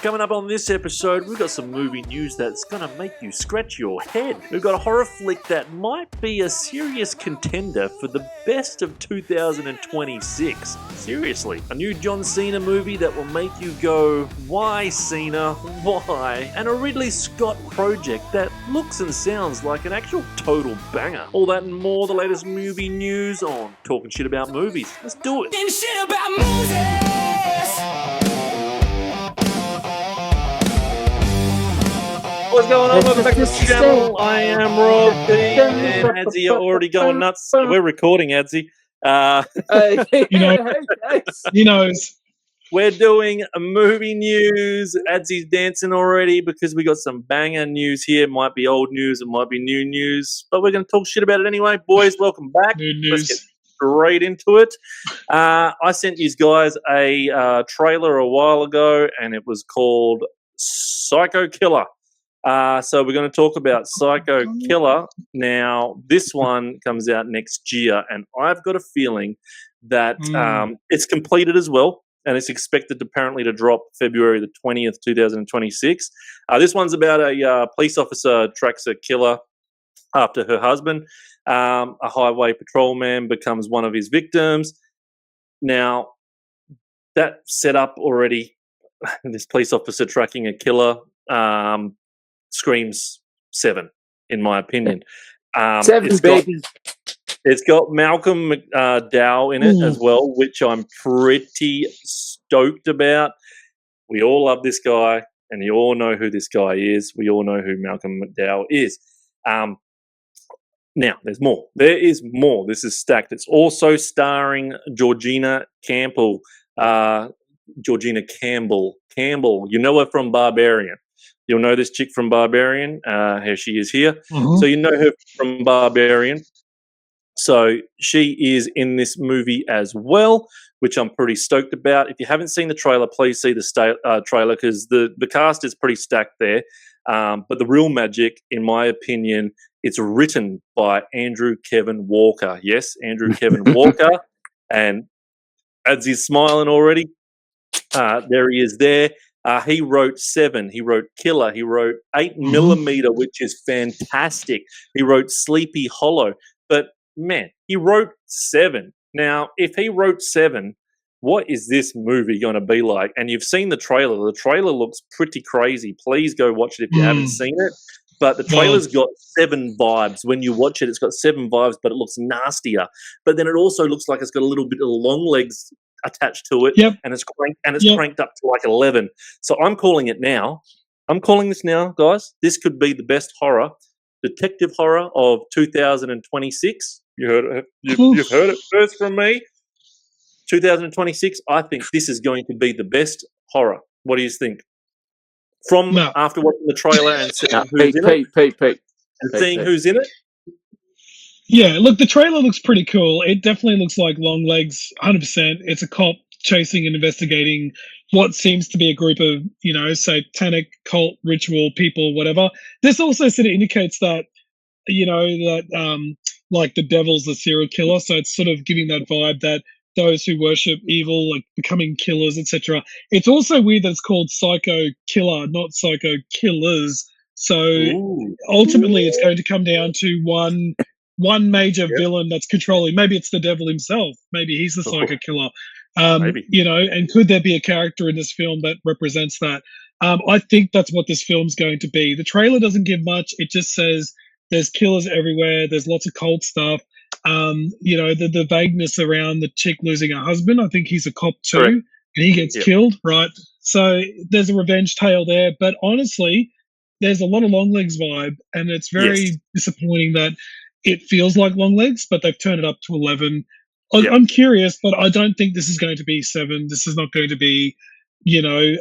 Coming up on this episode, we've got some movie news that's going to make you scratch your head. We've got a horror flick that might be a serious contender for the best of 2026. Seriously. A new John Cena movie that will make you go, why Cena? Why? And a Ridley Scott project that looks and sounds like an actual total banger. All that and more, the latest movie news on Talking Shit About Movies. Let's do it. Shit about movies. What's going on? Welcome back to the channel. I am Rob B. And Adzi, you're already going nuts. We're recording, Adzi. He knows. We're doing a movie news. Adzi's dancing already because we got some banger news here. It might be old news, it might be new news, but we're going to talk shit about it anyway. Boys, welcome back. New news. Let's get straight into it. I sent you guys a trailer a while ago, and it was called Psycho Killer. So we're going to talk about Psycho Killer. Now, this one comes out next year, and I've got a feeling that it's completed as well, and it's expected apparently to drop February the 20th, 2026. This one's about a police officer tracks a killer after her husband. A highway patrolman becomes one of his victims. Now, that set up already, this police officer tracking a killer, screams 7, in my opinion. 7, baby. It's got Malcolm McDowell in it as well, which I'm pretty stoked about. We all love this guy, and you all know who this guy is. We all know who Malcolm McDowell is. Now, there's more. There is more. This is stacked. It's also starring Georgina Campbell. Georgina Campbell. You know her from Barbarian. You'll know this chick from Barbarian. Here she is here. Mm-hmm. So you know her from Barbarian. So she is in this movie as well, which I'm pretty stoked about. If you haven't seen the trailer, please see the trailer because the cast is pretty stacked there. But the real magic, in my opinion, it's written by Andrew Kevin Walker. Yes, Andrew Kevin Walker. And as he's smiling already, there he is there. He wrote 7. He wrote Killer. He wrote 8mm, which is fantastic. He wrote Sleepy Hollow. But, man, he wrote 7. Now, if he wrote 7, what is this movie going to be like? And you've seen the trailer. The trailer looks pretty crazy. Please go watch it if you haven't seen it. But the trailer's got 7 vibes. When you watch it, it's got 7 vibes, but it looks nastier. But then it also looks like it's got a little bit of Longlegs attached to it, and it's cranked up to like 11. So I'm calling it now. I'm calling this now, guys. This could be the best detective horror of 2026. You heard it. You've heard it first from me. 2026. I think this is going to be the best horror. What do you think? After watching the trailer and seeing who's in it. Yeah, look, the trailer looks pretty cool. It definitely looks like Longlegs, 100%. It's a cop chasing and investigating what seems to be a group of, satanic cult ritual people, whatever. This also sort of indicates that, like the devil's the serial killer. So it's sort of giving that vibe that those who worship evil, like becoming killers, etc. It's also weird that it's called Psycho Killer, not Psycho Killers. So ultimately it's going to come down to one major villain that's controlling. Maybe it's the devil himself. Maybe he's the psycho killer. Maybe. And could there be a character in this film that represents that? I think that's what this film's going to be. The trailer doesn't give much. It just says there's killers everywhere. There's lots of cult stuff. The vagueness around the chick losing her husband. I think he's a cop too. Correct. And he gets killed, right? So there's a revenge tale there. But honestly, there's a lot of Longlegs vibe, and it's very disappointing that it feels like Longlegs, but they've turned it up to 11. I'm curious, but I don't think this is going to be 7. This is not going to be,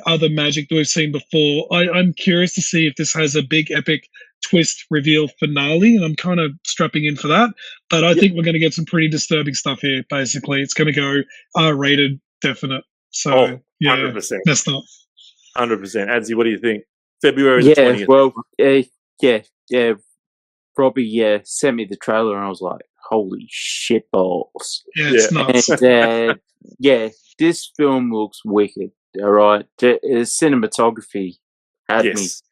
other magic that we've seen before. I'm curious to see if this has a big epic twist reveal finale, and I'm kind of strapping in for that. But I think we're going to get some pretty disturbing stuff here, basically. It's going to go R-rated, definite. So, 100%. Messed up. 100%. Adzi, what do you think? February the 20th. Well, Robbie sent me the trailer and I was like, holy shit balls. Yeah, it's nuts. And, this film looks wicked. all right. Cinematography had me Yes.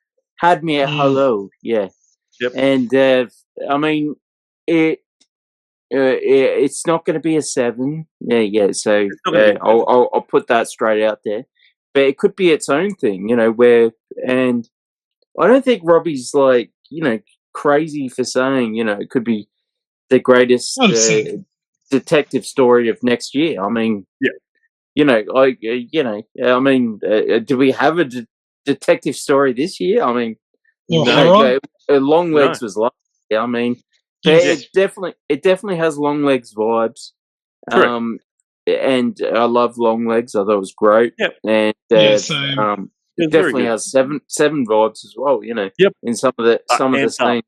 at hello, yeah. Yep. And I mean, it's not going to be a 7. Yeah. So It's not gonna be a 7. I'll put that straight out there. But it could be its own thing, and I don't think Robbie's like, crazy for saying, it could be the greatest Not a second. detective story of next year. I mean, Yeah. I mean, do we have a detective story this year? I mean, Or No. horror? Longlegs was last year. I mean, but Yes. it definitely has Longlegs vibes. Correct. And I love Longlegs. I thought it was great. Yep. And Yeah, same. it It's very definitely good. has seven vibes as well. Yep. In some of the Amped up. scenes.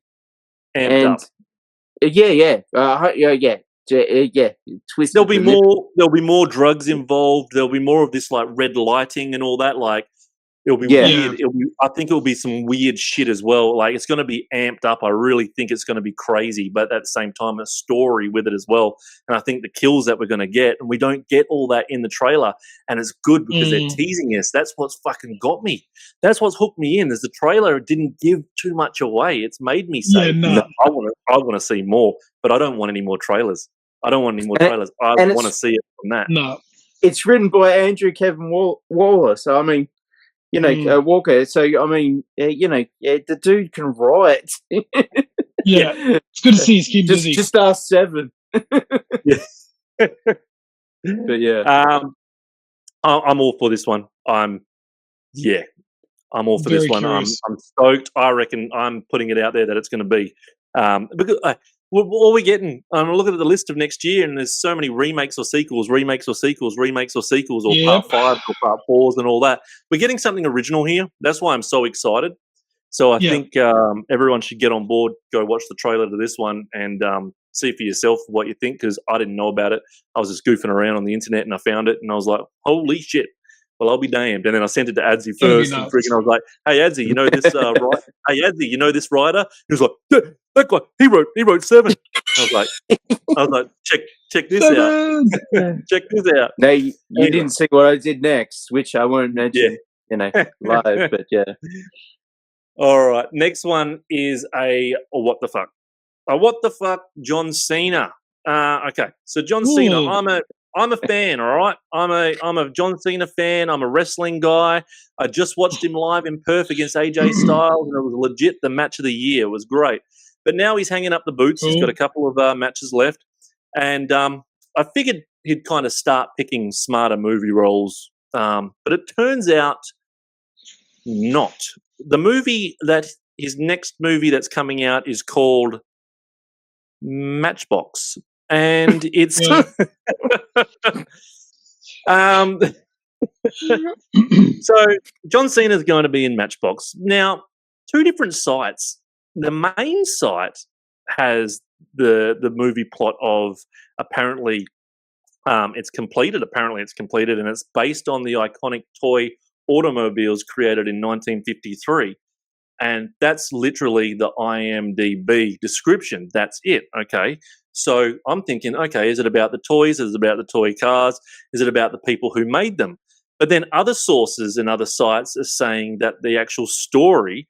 Amped And up. yeah. Twisted. There'll be more drugs involved. There'll be more of this like red lighting and all that. Like it'll be Yeah. weird. I think it'll be some weird shit as well. Like it's going to be amped up. I really think it's going to be crazy, but at the same time, a story with it as well. And I think the kills that we're going to get, and we don't get all that in the trailer, and it's good because they're teasing us. That's what's fucking got me. That's what's hooked me in. Is the trailer didn't give too much away. It's made me say, Yeah, no. I want to see more, but I don't want any more trailers. I don't want any more trailers. I want to see it from that. No. It's written by Andrew Kevin Waller. So I mean, Walker. So I mean, the dude can write. Yeah. It's good to see he's keeping busy. Just ask 7. Yeah. But yeah, I'm all for this one. I'm all for Very this one. curious. I'm stoked. I reckon I'm putting it out there that it's going to be because all we're getting. I'm looking at the list of next year, and there's so many remakes or sequels, or Yep. part 5 or part 4s, and all that. We're getting something original here. That's why I'm so excited. So I Yeah. think everyone should get on board, go watch the trailer to this one, and see for yourself what you think, because I didn't know about it. I was just goofing around on the internet, and I found it, and I was like, holy shit. Well, I'll be damned. And then I sent it to Adzi Gonna be first, and nuts. freaking I was like, hey, Adzi, you know this Hey, Adzi, you know this writer? He was like, yeah, that guy, he wrote 7. I was like, check this out. Check this out. no, you didn't see what I did next, which I won't mention, live. But yeah. All right. Next one is a what the fuck. A what the fuck John Cena. Okay. So John Cena, Ooh. I'm a fan, all right? I'm a John Cena fan. I'm a wrestling guy. I just watched him live in Perth against AJ Styles, and it was legit the match of the year. It was great. But now he's hanging up the boots. He's got a couple of matches left. And I figured he'd kind of start picking smarter movie roles. But it turns out not. His next movie that's coming out is called Matchbox. And it's so John Cena is going to be in Matchbox. Now, 2 different sites. The main site has the movie plot of apparently it's completed. Apparently it's completed, and it's based on the iconic toy automobiles created in 1953. And that's literally the IMDb description. That's it. Okay. So I'm thinking, okay, is it about the toys? Is it about the toy cars? Is it about the people who made them? But then other sources and other sites are saying that the actual story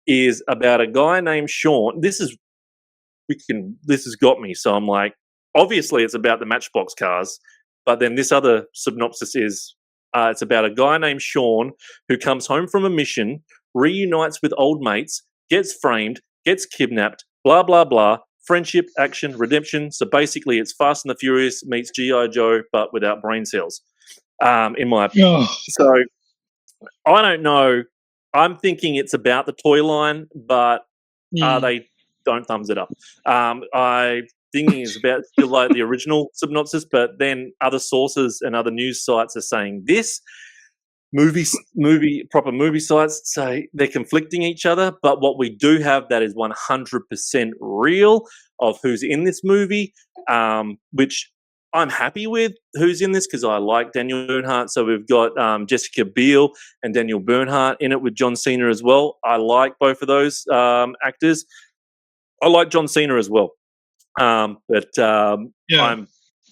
is about a guy named Sean. This has got me. So I'm like, obviously it's about the Matchbox cars, but then this other synopsis is it's about a guy named Sean who comes home from a mission, reunites with old mates, gets framed, gets kidnapped, blah, blah, blah, friendship, action, redemption. So basically it's Fast and the Furious meets G.I. Joe, but without brain cells, in my opinion. So I don't know. I'm thinking it's about the toy line, but they don't thumbs it up. I thinking it's about still like the original synopsis, but then other sources and other news sites are saying this. Proper movie sites say they're conflicting each other, but what we do have that is 100% real of who's in this movie, which I'm happy with who's in this because I like Daniel Bernhardt. So we've got Jessica Biel and Daniel Bernhardt in it with John Cena as well. I like both of those actors. I like John Cena as well. But I'm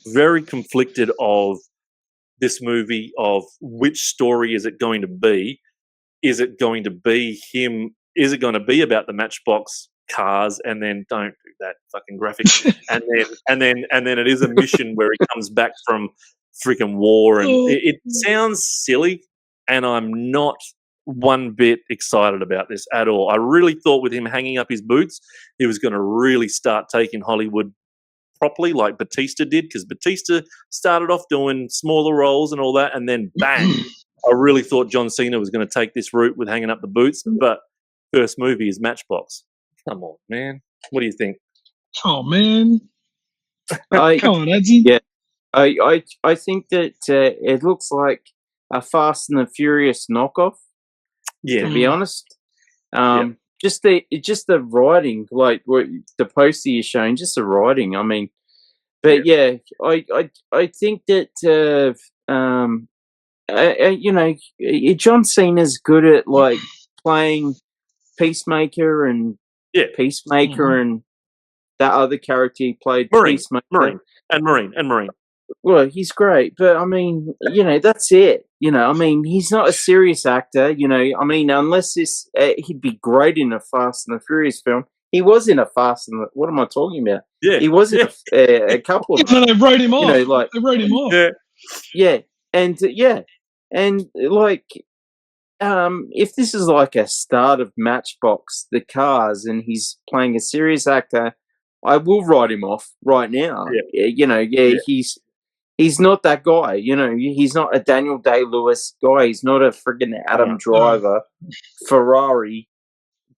very conflicted of this movie of which story is it going to be? Is it going to be him? Is it going to be about the Matchbox cars? And then don't do that fucking graphic. and then it is a mission where he comes back from freaking war, and it sounds silly, and I'm not one bit excited about this at all. I really thought with him hanging up his boots, he was going to really start taking Hollywood properly like Batista did, because Batista started off doing smaller roles and all that, and then bang, I really thought John Cena was going to take this route with hanging up the boots, but first movie is Matchbox. Come on, man. What do you think? Oh, man. Come on, Edsy. Yeah. I think that it looks like a Fast and the Furious knockoff, to be honest. Just the writing, like what the poster you're showing, just the writing. I mean, but I think that John Cena's good at like playing Peacemaker and Peacemaker and that other character he played, Marine. Well, he's great, but I mean, that's it. I mean, he's not a serious actor. I mean, unless this, he'd be great in a Fast and the Furious film. He was in a Fast and what am I talking about? Yeah, he was in a couple of. They wrote him off. They wrote him off. And like, if this is like a start of Matchbox, the cars, and he's playing a serious actor, I will write him off right now. He's not that guy. He's not a Daniel Day-Lewis guy. He's not a friggin' Adam Driver Ferrari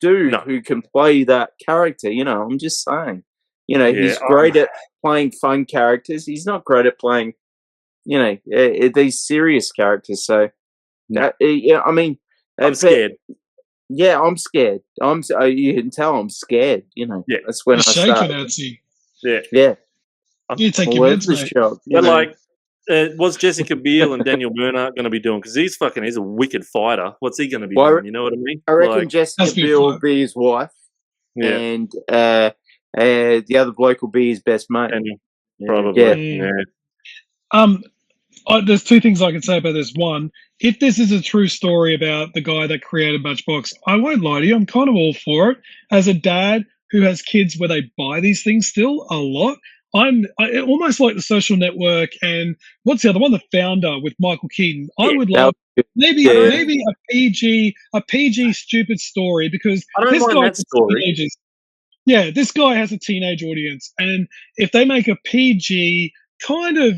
dude who can play that character. I'm just saying. He's great at playing fun characters. He's not great at playing, these serious characters. So, I mean, I'm scared. Yeah, I'm scared. You can tell I'm scared. That's when I start. Yeah. You take your meds, mate. But like, what's Jessica Biel and Daniel Bernhardt going to be doing? Because he's a wicked fighter. What's he going to be doing? You know what I mean? I reckon Jessica Biel will be his wife, and the other bloke will be his best mate. Probably. There's two things I can say about this. One, if this is a true story about the guy that created Matchbox, I won't lie to you, I'm kind of all for it. As a dad who has kids where they buy these things still a lot, I almost like The Social Network and what's the other one? The Founder with Michael Keaton. I would love maybe a PG stupid story, because this guy has teenagers. Yeah, this guy has a teenage audience, and if they make a PG kind of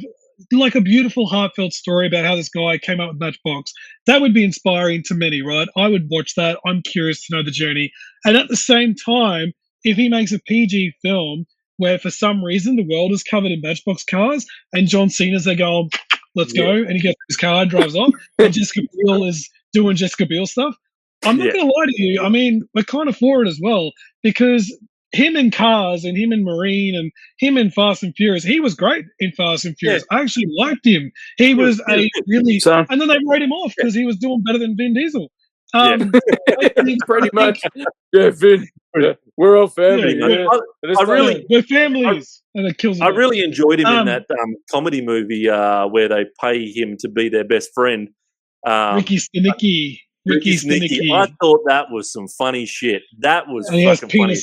like a beautiful, heartfelt story about how this guy came up with Matchbox, that would be inspiring to many, right? I would watch that. I'm curious to know the journey. And at the same time, if he makes a PG film where for some reason the world is covered in Matchbox cars and John Cena's there going, let's go, and he gets his car and drives off, and Jessica Biel is doing Jessica Biel stuff, I'm not going to lie to you. I mean, we're kind of for it as well, because him in Cars and him in Marine and him in Fast and Furious, he was great in Fast and Furious. I actually liked him. He was a really... and then they wrote him off because he was doing better than Vin Diesel. Pretty much. Yeah, Vin. Yeah, we're all family. We're families. And it kills I really enjoyed him in that comedy movie where they pay him to be their best friend. Ricky Stenicki. I thought that was some funny shit. That was fucking funny.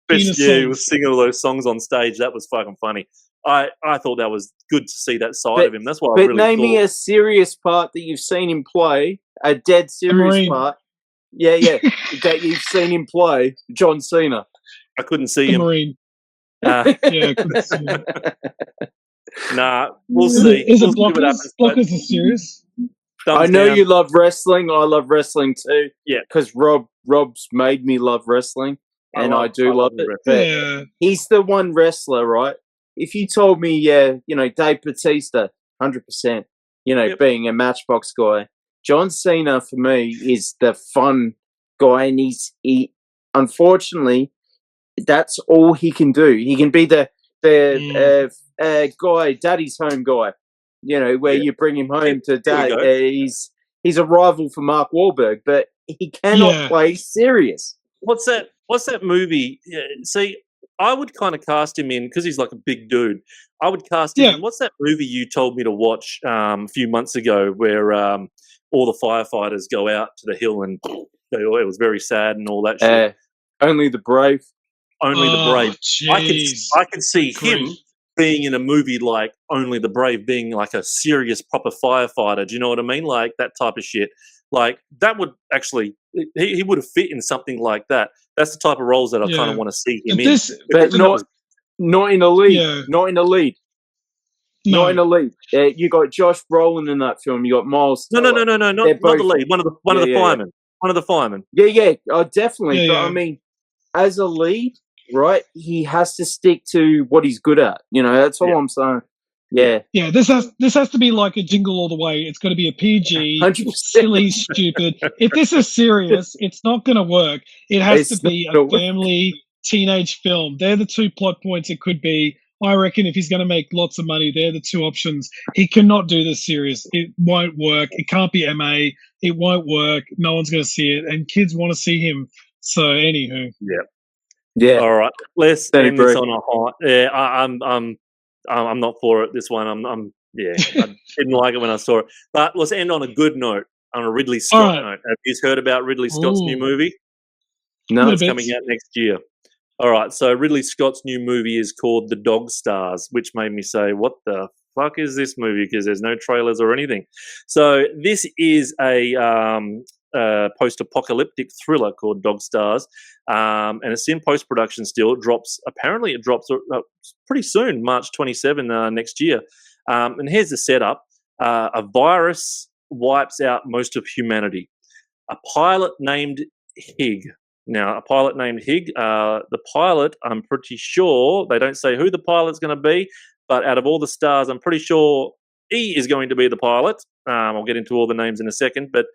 He was singing all those songs on stage. That was fucking funny. I thought that was good to see that side of him. That's why I really name me a serious part that you've seen him play, a dead serious part. Yeah, that you've seen him play. John Cena. I couldn't see him. Marine. I couldn't see him. Nah, we'll see. Is it Blockers is serious? I know you love wrestling. I love wrestling too. Yeah, because Rob's made me love wrestling. And I do love it. But he's the one wrestler, right? If you told me, Dave Bautista, 100%, being a Matchbox guy. John Cena, for me, is the fun guy. And he unfortunately, that's all he can do. He can be the guy, daddy's home guy, where you bring him home to dad. He's a rival for Mark Wahlberg, but he cannot play serious. What's that movie? See, I would kind of cast him in because he's like a big dude. I would cast him in. What's that movie you told me to watch a few months ago where all the firefighters go out to the hill and it was very sad and all that shit? Only the Brave. Only the Brave. Jeez. I could see him being in a movie like Only the Brave, being like a serious, proper firefighter. Do you know what I mean? Like that type of shit. Like that would actually, he would have fit in something like that. That's the type of roles that I kind of want to see him in. But not in the lead. Yeah. Not in the lead. No. Not in the lead. You got Josh Brolin in that film. You got Miles. No, not the lead. One of the firemen. One of the firemen. Yeah. Oh, definitely. Yeah, but I mean, as a lead, right? He has to stick to what he's good at. You know, that's all I'm saying. Yeah. Yeah, this has to be like a Jingle All the Way. It's got to be a PG, 100%. silly, stupid. If this is serious, it's not going to work. It has to be a family teenage film. They're the two plot points it could be. I reckon if he's going to make lots of money, they're the two options. He cannot do this serious. It won't work. It can't be MA. It won't work. No one's going to see it, and kids want to see him. So, anywho. Yeah. All right. Let's end this on a high. Yeah, I'm not for it. This one, I didn't like it when I saw it. But let's end on a good note, on a Ridley Scott note. Have you heard about Ridley Scott's new movie? No, it's coming out next year. All right, so Ridley Scott's new movie is called The Dog Stars, which made me say, what the fuck is this movie? Because there's no trailers or anything. So this is a post-apocalyptic thriller called Dog Stars, and it's in post-production still. It drops pretty soon, March 27 next year. And here's the setup. A virus wipes out most of humanity. A pilot named Hig. Now, the pilot, I'm pretty sure, they don't say who the pilot's going to be, but out of all the stars, I'm pretty sure E is going to be the pilot. I'll get into all the names in a second, but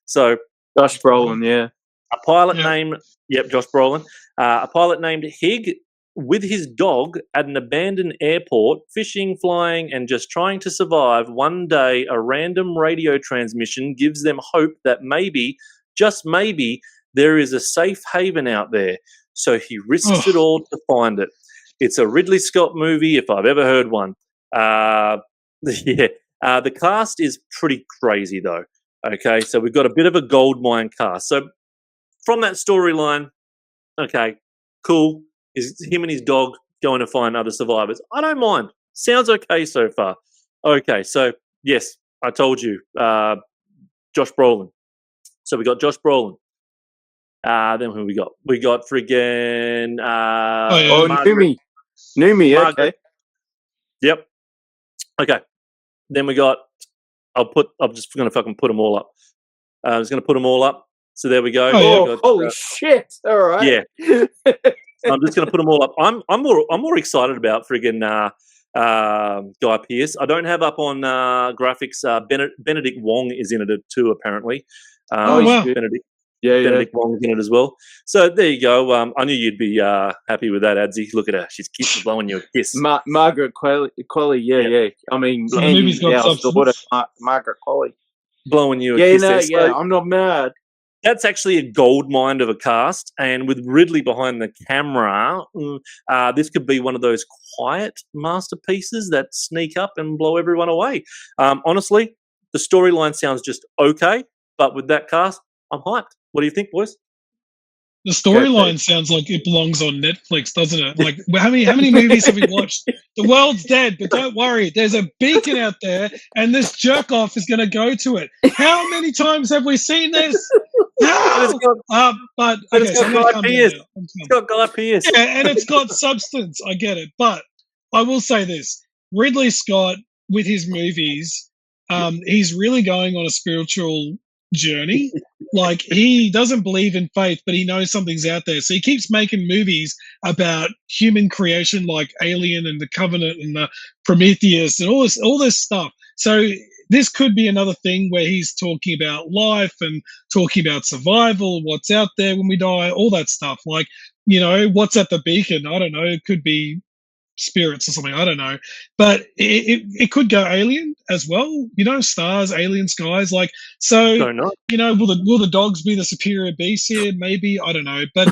so... Josh Brolin, yeah. A pilot named... Yep, Josh Brolin. A pilot named Hig with his dog at an abandoned airport, fishing, flying, and just trying to survive. One day, a random radio transmission gives them hope that maybe, just maybe, there is a safe haven out there. So he risks it all to find it. It's a Ridley Scott movie, if I've ever heard one. The cast is pretty crazy, though. Okay, so we've got a bit of a goldmine cast. So from that storyline, okay, cool. Is him and his dog going to find other survivors? I don't mind. Sounds okay so far. Okay, so yes, I told you, Josh Brolin. So we got Josh Brolin. Then who we got? We got friggin' Numi, Margaret. okay. Yep. Okay. Then we got. I'm just gonna fucking put them all up. I was gonna put them all up. So there we go. Holy shit! All right. Yeah. I'm just gonna put them all up. I'm more excited about friggin' Guy Pearce. I don't have up on graphics. Benedict Wong is in it too, apparently. Wow. Benedict Wong is in it as well. So there you go. I knew you'd be happy with that, Adsy. Look at her. She's blowing you a kiss. Margaret Qualley, yeah. I mean, the movie's got substance. Margaret Qualley. Blowing you a kiss. I'm not mad. That's actually a gold mine of a cast. And with Ridley behind the camera, this could be one of those quiet masterpieces that sneak up and blow everyone away. Honestly, the storyline sounds just okay. But with that cast, I'm hyped. What do you think, boys? The storyline sounds like it belongs on Netflix, doesn't it? Like, how many movies have we watched? The world's dead, but don't worry. There's a beacon out there, and this jerk-off is going to go to it. How many times have we seen this? No! It's got Guy Pearce. Yeah, and it's got substance. I get it. But I will say this. Ridley Scott, with his movies, he's really going on a spiritual journey. Like, he doesn't believe in faith, but he knows something's out there, so he keeps making movies about human creation, like Alien and the Covenant and the Prometheus and all this stuff. So this could be another thing where he's talking about life and talking about survival, what's out there when we die, all that stuff. Like, you know, what's at the beacon? I don't know. It could be spirits or something, I don't know, but it could go alien as well, you know, stars, alien skies, like, so you know, will the dogs be the superior beast here? Maybe, I don't know, but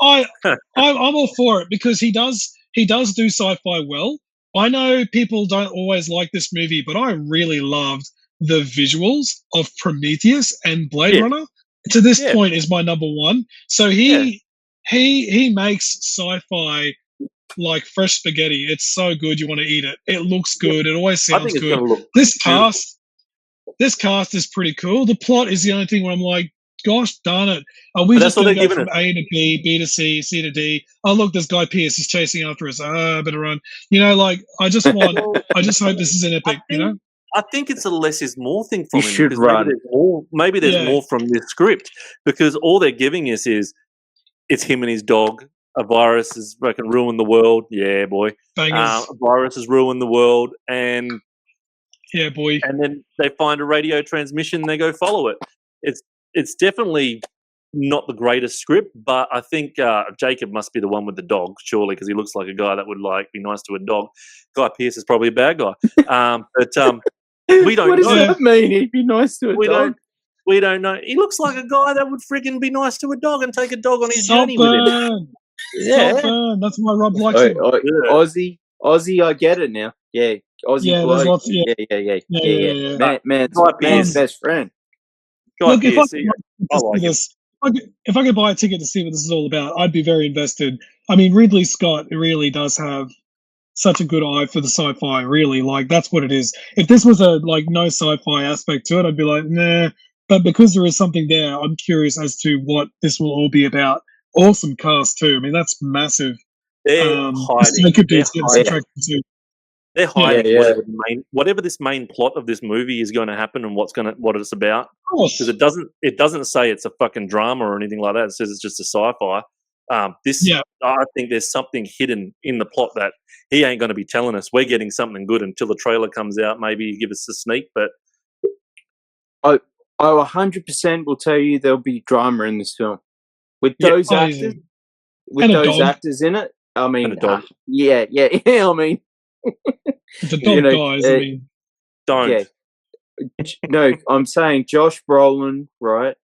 I'm all for it because he does do sci-fi well. I know people don't always like this movie, but I really loved the visuals of Prometheus and Blade Yeah. Runner. To this Yeah. point, is my number one. So he makes sci-fi like fresh spaghetti. It's so good, you want to eat it. It looks good. It always I sounds think it's good. going to look This beautiful. cast is pretty cool. The plot is the only thing where I'm like, gosh darn it. Are we But just that's all going to they're go giving from A to B, B to C, C to D? Oh, look, this guy Pearce is chasing after us. I better run. You know, like, I just hope this is an epic, you know? I think it's a less is more thing You from him should because run. maybe there's Yeah. more from this script because all they're giving us is it's him and his dog. A virus has fucking ruined the world. Yeah, boy. Bangers. A virus has ruined the world, and Yeah, boy. then they find a radio transmission and they go follow it. It's definitely not the greatest script, but I think Jacob must be the one with the dog, surely, because he looks like a guy that would like be nice to a dog. Guy Pearce is probably a bad guy, but we don't What does know. that mean? He'd be nice to a dog. We don't know. He looks like a guy that would friggin' be nice to a dog and take a dog on his journey with him. Saltburn. Yeah. Saltburn. That's why Rob likes Oi, him. oi, Aussie, I get it now. Yeah, Aussie Yeah, there's bloke. lots. Yeah. Yeah. Man's Pearce. best friend. Guy Look, if I Pearce, I like him. if I could buy a ticket to see what this is all about, I'd be very invested. I mean, Ridley Scott really does have such a good eye for the sci-fi. Really, like that's what it is. If this was a like no sci-fi aspect to it, I'd be like, nah. But because there is something there, I'm curious as to what this will all be about. Awesome cast too. I mean, that's massive. They're hiding. They could be They're getting subtracted too. They're hiding Yeah. whatever this main plot of this movie is going to happen and what it's about. Of course. Because it doesn't say it's a fucking drama or anything like that. It says it's just a sci-fi. I think there's something hidden in the plot that he ain't going to be telling us. We're getting something good until the trailer comes out. Maybe give us a sneak, but I 100% will tell you there'll be drama in this film with those actors. With And a those dog. actors in it, I mean, And a dog. yeah. I mean, If the dog dies, I mean, don't. Yeah. No, I'm saying Josh Brolin, right?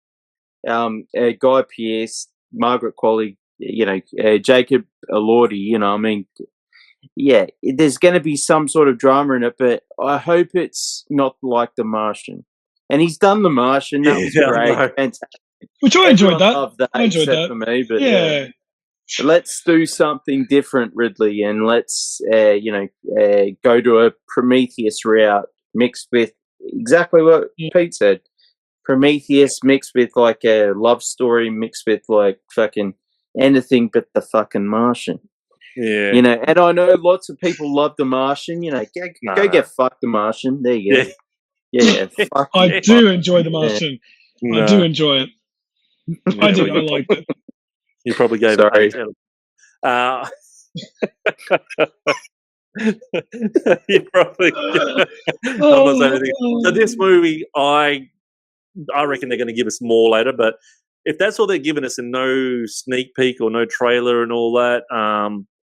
Guy Pearce, Margaret Qualley, Jacob Elordi, I mean, yeah, there's going to be some sort of drama in it, but I hope it's not like The Martian. And he's done The Martian. That was great. Fantastic. which I enjoyed that. Loved that. I enjoyed except that. for me, but Yeah. let's do something different, Ridley, and let's go to a Prometheus route mixed with exactly what Pete said. Prometheus mixed with like a love story mixed with like fucking anything but the fucking Martian. Yeah. And I know lots of people love The Martian. Go get fucked The Martian. There you go. Yeah. Fuck I do enjoy The Martian. No. I do enjoy it. I did. I liked it. You probably gave Sorry. it 8. You probably. I'm not saying anything. So this movie, I reckon they're going to give us more later. But if that's all they're giving us, and no sneak peek or no trailer and all that,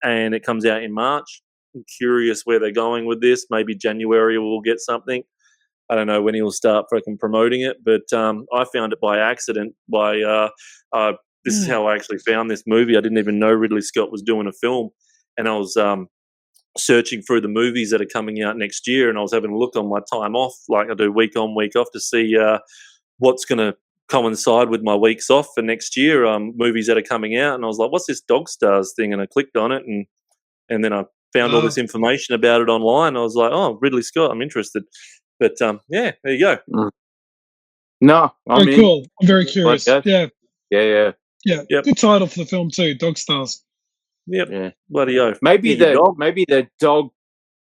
and it comes out in March, I'm curious where they're going with this. Maybe January we'll get something. I don't know when he'll start fucking promoting it, but I found it by accident. This is how I actually found this movie. I didn't even know Ridley Scott was doing a film, and I was searching through the movies that are coming out next year, and I was having a look on my time off, like I do week on, week off, to see what's going to coincide with my weeks off for next year, movies that are coming out. And I was like, what's this Dog Stars thing? And I clicked on it, and then I found all this information about it online. I was like, oh, Ridley Scott, I'm interested. But yeah, there you go. No, Very cool. I'm very curious. Like that. Yeah. Yep. Good title for the film too. Dog Stars. Yep. Yeah. Bloody oath. Maybe the dog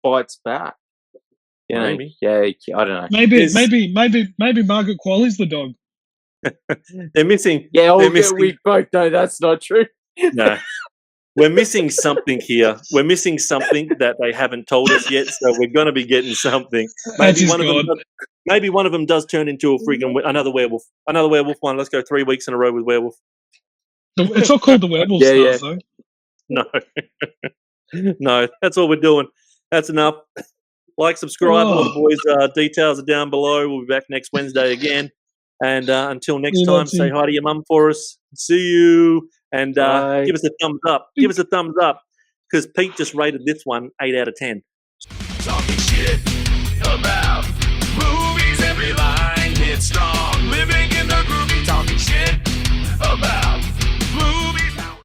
bites back. Maybe. Yeah, I don't know. Maybe Margaret Qualley's the dog. They're missing. Yeah, they're missing, we both know that's not true. No. We're missing something here. We're missing something that they haven't told us yet, so we're going to be getting something. Maybe one of them does turn into a freaking another werewolf. Another werewolf one. Let's go 3 weeks in a row with werewolf. It's not called the Werewolf Stars, though. No. No, that's all we're doing. That's enough. Like, subscribe. All the boys' details are down below. We'll be back next Wednesday again. And until next Yeah, time, that's say it. hi to your mum for us. See you. And Bye. give us a thumbs up. Give us a thumbs up. Because Pete just rated this one 8 out of 10. Talking shit about movies, every line hits strong.